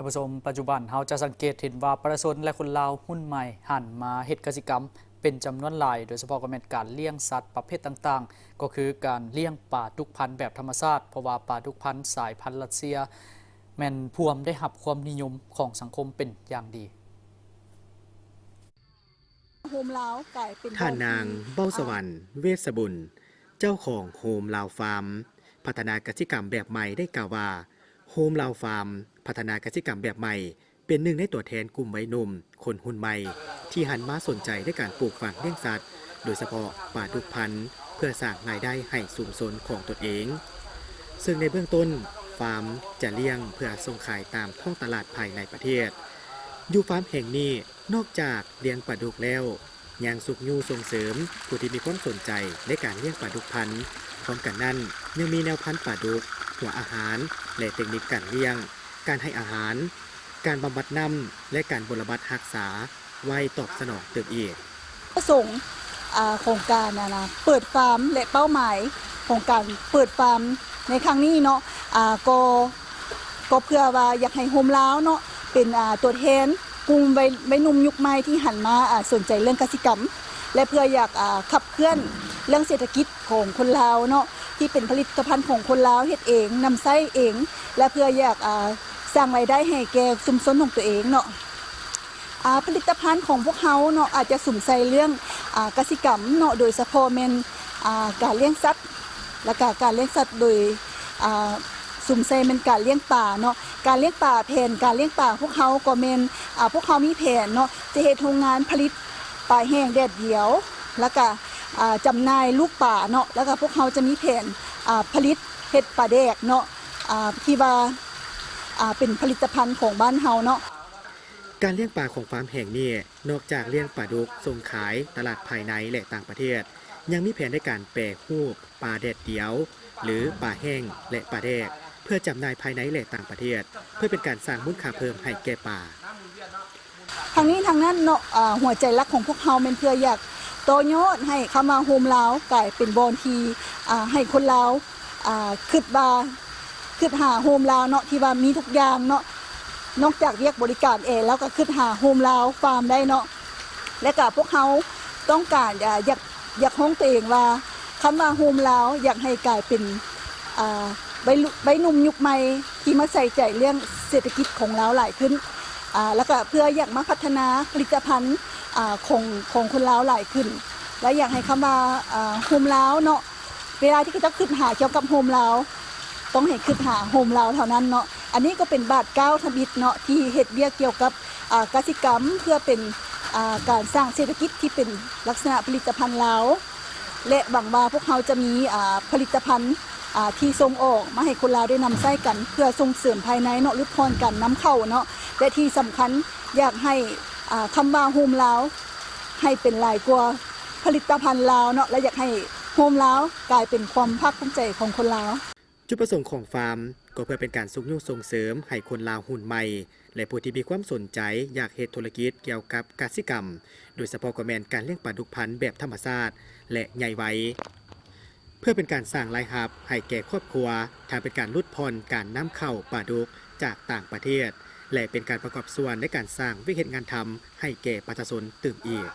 านผู้ชมปัจจุบันเราจะสังเกตเห็นว่าประชาชนและคนลาวรุ่นใหม่หันมาเฮ็ดกสิกรรมเป็นจำนวนหลายโดยเฉพาะก็เป็นการเลี้ยงสัตว์ประเภทต่างๆก็คือการเลี้ยงปลาดุกพันธุ์แบบธรรมชาติเพราะว่าปลาดุกพันธุ์สายพันธุ์รัสเซียแม่นพวมได้รับความนิยมของสังคมเป็นอย่างดีโฮมลาวกลายเป็นท่านางเบ้าสวรรค์เวชบุญเจ้าของโฮมลาวฟาร์มพัฒนากสิกรรมแบบใหม่ได้กล่าวว่าโฮมลาวฟาร์มพัฒนากสิกรรมแบบใหม่เป็นหนึ่งในตัวแทนกลุ่มวัยหนุ่มคนหุ่นใหม่ที่หันมาสนใจในการปลูกฝังเลี้ยงสัตว์โดยเฉพาะปลาดุกพันธุ์เพื่อสร้างรายได้ให้ชุมชนของตนเองซึ่งในเบื้องต้นฟาร์มจะเลี้ยงเพื่อส่งขายตามท้องตลาดภายในประเทศอยู่ฟาร์มแห่งนี้นอกจากเลี้ยงปลาดุกแล้วยังสุกยูส่งเสริมผู้ที่มีความสนใจในการเลี้ยงปลาดุกพันธุ์พร้อมกันนั้นยังมีแนวพันธุ์ปลาดุกหัวอาหารและเทคนิคการเลี้ยงการให้อาหารการบำบัดน้ำและการบำบัดรักษาไว้ตอบสนองเติมอีกประสงค์โครงการเปิดฟาร์มและเป้าหมายของการเปิดฟาร์มในครั้งนี้เนาะก็เพื่อว่าอยากให้โฮมลาวเนาะเป็นตัวแทนกลุ่มวัยหนุ่มยุคใหม่ที่หันมาสนใจเรื่องกสิกรรมและเพื่ออยากขับเคลื่อนเรื่องเศรษฐกิจของคนลาวเนาะที่เป็นผลิตภัณฑ์ของคนลาวเฮ็ดเองนำไส้เองและเพื่ออยากสร้างรายได้ให้แก่ชุมชนของตัวเองเนาะผลิตภัณฑ์ของพวกเขาเนาะอาจจะสุ่มใส่เรื่องกสิกรรมเนาะโดยเฉพาะแม่นการเลี้ยงสัตว์และการเลี้ยงสัตว์โดยสุ่มใส่เป็นการเลี้ยงปลาเนาะการเลี้ยงปลาแผนการเลี้ยงปลาพวกเขาก็แม่นพวกเขามีแผนเนาะจะเฮ็ดโรงงานผลิตปลาแห้งแดดเดียวแล้วก็จำหน่ายลูกปลาเนาะแล้วก็พวกเขาจะมีแผนผลิตเฮ็ดปลาแดกเนาะที่ว่าเป็นผลิตภัณฑ์ของบ้านเฮาเนาะการเลี้ยงปลาของฟาร์มแห่งนี้นอกจากเลี้ยงปลาดุกส่งขายตลาดภายในและต่างประเทศยังมีแผนในการแปรรูปปลาแดดเดียวหรือปลาแห้งและปลาแดกเพื่อจำหน่ายภายในและต่างประเทศเพื่อเป็นการสร้างมูลค่าเพิ่มให้แก่ปลาทางนี้ทางนั้นเนาะหัวใจหลักของพวกเขาเป็นเพื่ออยากต่อยอดให้เข้ามาโฮมลาวกลายเป็นบอนทีให้คนลาวคิดหาโฮมลาวเนาะที่ว่ามีทุกอย่างเนาะนอกจากเรียกบริการแล้วก็คิดหาโฮมลาวฟาร์มได้เนาะและก็พวกเขาต้องการอยากฮ้องตัวเองว่าคำว่าโฮมลาวอยากให้กลายเป็นใบหนุ่มยุคใหม่ที่มาใส่ใจเรื่องเศรษฐกิจของลาวหลายขึ้นแล้วก็เพื่ออยากมาพัฒนาผลิตภัณฑ์ของคนลาวหลายขึ้นและอยากให้คำว่าโฮมลาวเนาะเวลาที่จะคิดหาเกี่ยวกับโฮมลาวต้องให้คิดหาโฮมลาวเท่านั้นเนาะอันนี้ก็เป็นบาท9ทบิตเนาะที่เฮ็ดเวียกเกี่ยวกับกสิกรรมเพื่อเป็นการสร้างเศรษฐกิจที่เป็นลักษณะผลิตภัณฑ์ลาวและบางว่าพวกเขาจะมีผลิตภัณฑ์ที่ส่งออกมาให้คนลาวได้นำใช้กันเพื่อส่งเสริมภายในเนาะลดทอนกันนำเข้าเนาะและที่สำคัญอยากให้คำว่าโฮมลาวให้เป็นหลายกว่าผลิตภัณฑ์ลาวเนาะและอยากให้โฮมลาวกลายเป็นความภาคภูมิใจของคนลาวจุดประสงค์ของฟาร์มก็เพื่อเป็นการส่งเสริมให้คนลาวหุ่นใหม่และผู้ที่มีความสนใจอยากเฮ็ดธุรกิจเกี่ยวกับกสิกรรมโดยเฉพาะก็แม่นการเลี้ยงปลาดุกพันธุ์แบบธรรมชาติและใหญ่ไวเพื่อเป็นการสร้างรายรับให้แก่ครอบครัวทางเป็นการลดผ่อนการนำเข้าปลาดุกจากต่างประเทศและเป็นการประกอบส่วนในการสร้างวิกฤตงานทำให้แก่ประชาชนตื่นอีก